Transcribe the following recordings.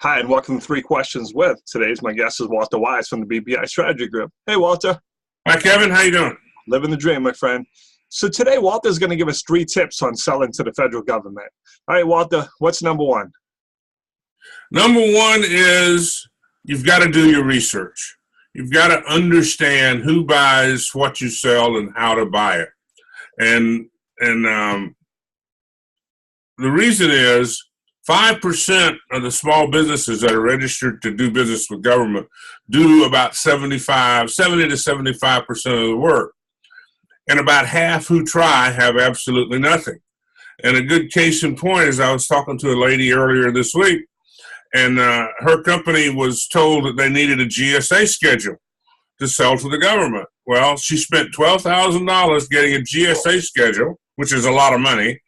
Hi, and welcome to Three Questions with. Today's my guest is Walter Wise from the BPI Strategy Group. Hey, Walter. Hi, Kevin. How you doing? Living the dream, my friend. So today, Walter's going to give us 3 tips on selling to the federal government. All right, Walter, what's number 1? Number 1 is you've got to do your research. You've got to understand who buys what you sell and how to buy it. And the reason is 5% of the small businesses that are registered to do business with government do about 70 to 75% of the work. And about half who try have absolutely nothing. And a good case in point is I was talking to a lady earlier this week, and her company was told that they needed a GSA schedule to sell to the government. Well, she spent $12,000 getting a GSA schedule, which is a lot of money.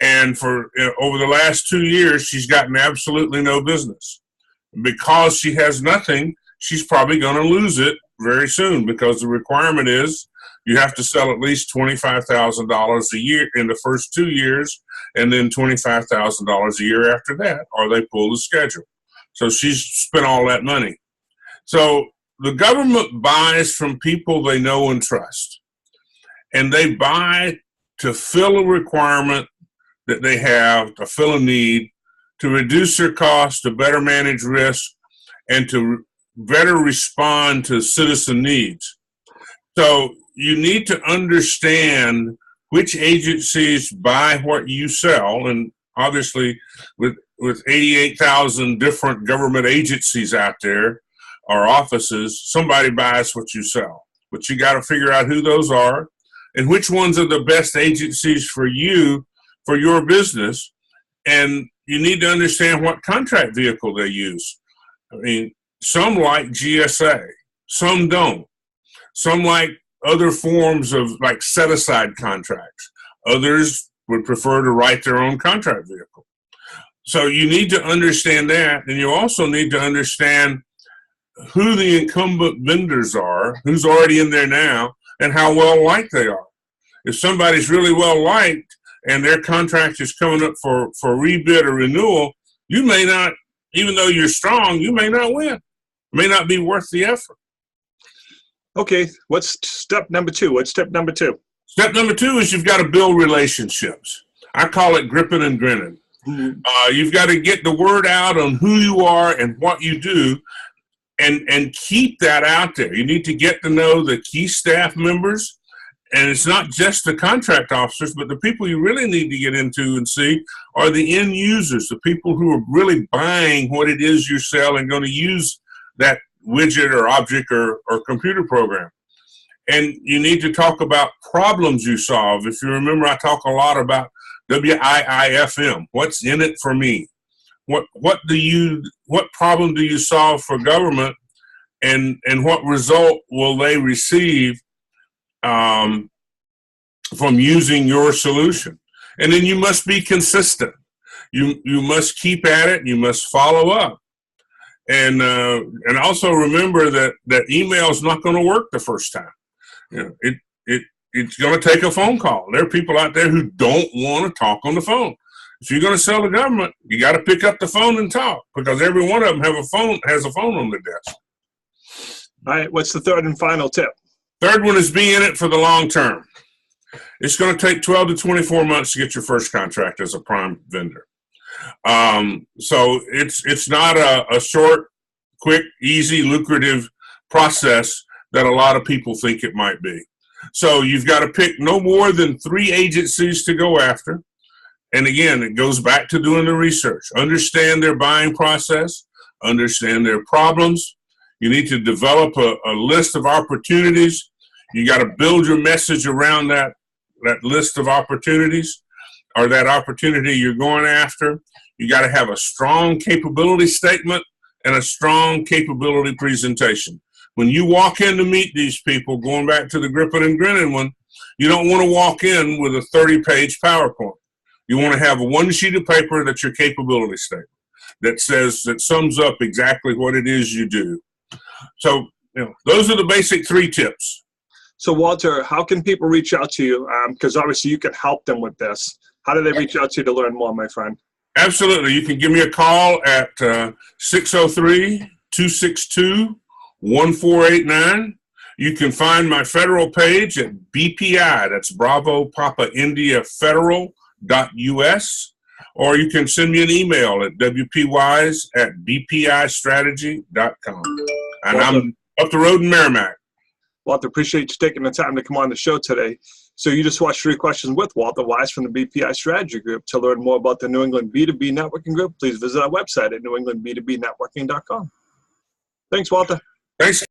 And for over the last 2 years, she's gotten absolutely no business. Because she has nothing, she's probably going to lose it very soon, because the requirement is you have to sell at least $25,000 a year in the first 2 years, and then $25,000 a year after that, or they pull the schedule. So she's spent all that money. So the government buys from people they know and trust, and they buy to fill a requirement that they have, to fill a need, to reduce their costs, to better manage risk, and to better respond to citizen needs. So you need to understand which agencies buy what you sell, and obviously with 88,000 different government agencies out there, or offices, somebody buys what you sell. But you got to figure out who those are and which ones are the best agencies for you, for your business, and you need to understand what contract vehicle they use. I mean, some like GSA, some don't. Some like other forms of like set-aside contracts. Others would prefer to write their own contract vehicle. So you need to understand that, and you also need to understand who the incumbent vendors are, who's already in there now, and how well liked they are. If somebody's really well liked, and their contract is coming up for rebid or renewal, you may not, even though you're strong, you may not win. It may not be worth the effort. Okay, what's step number 2? What's step number 2? Step number 2 is you've got to build relationships. I call it gripping and grinning. Mm-hmm. You've got to get the word out on who you are and what you do, and keep that out there. You need to get to know the key staff members. And it's not just the contract officers, but the people you really need to get into and see are the end users, the people who are really buying what it is you sell and going to use that widget or object or computer program. And you need to talk about problems you solve. If you remember, I talk a lot about WIIFM. What's in it for me? What problem do you solve for government, and what result will they receive from using your solution? And then you must be consistent. You must keep at it. You must follow up, and also remember that email is not going to work the first time. You know, it's going to take a phone call. There are people out there who don't want to talk on the phone. If you're going to sell to government, you got to pick up the phone and talk, because every one of them has a phone on their desk. All right, what's the 3rd and final tip? Third one is be in it for the long term. It's going to take 12 to 24 months to get your first contract as a prime vendor. So it's not a short, quick, easy, lucrative process that a lot of people think it might be. So you've got to pick no more than 3 agencies to go after. And again, it goes back to doing the research. Understand their buying process, understand their problems. You need to develop a list of opportunities. You got to build your message around that list of opportunities, or that opportunity you're going after. You got to have a strong capability statement and a strong capability presentation. When you walk in to meet these people, going back to the gripping and grinning one, you don't want to walk in with a 30-page PowerPoint. You want to have one sheet of paper that's your capability statement that sums up exactly what it is you do. So, those are the basic 3 tips. So, Walter, how can people reach out to you? Because obviously you can help them with this. How do they reach out to you to learn more, my friend? Absolutely. You can give me a call at 603-262-1489. You can find my federal page at BPI, that's Bravo Papa India Federal.us, or you can send me an email at wpwise@bpistrategy.com. And Walter, I'm up the road in Merrimack. Walter, appreciate you taking the time to come on the show today. So you just watched 3 Questions with Walter Wise from the BPI Strategy Group. To learn more about the New England B2B Networking Group, please visit our website at newenglandb2bnetworking.com. Thanks, Walter. Thanks.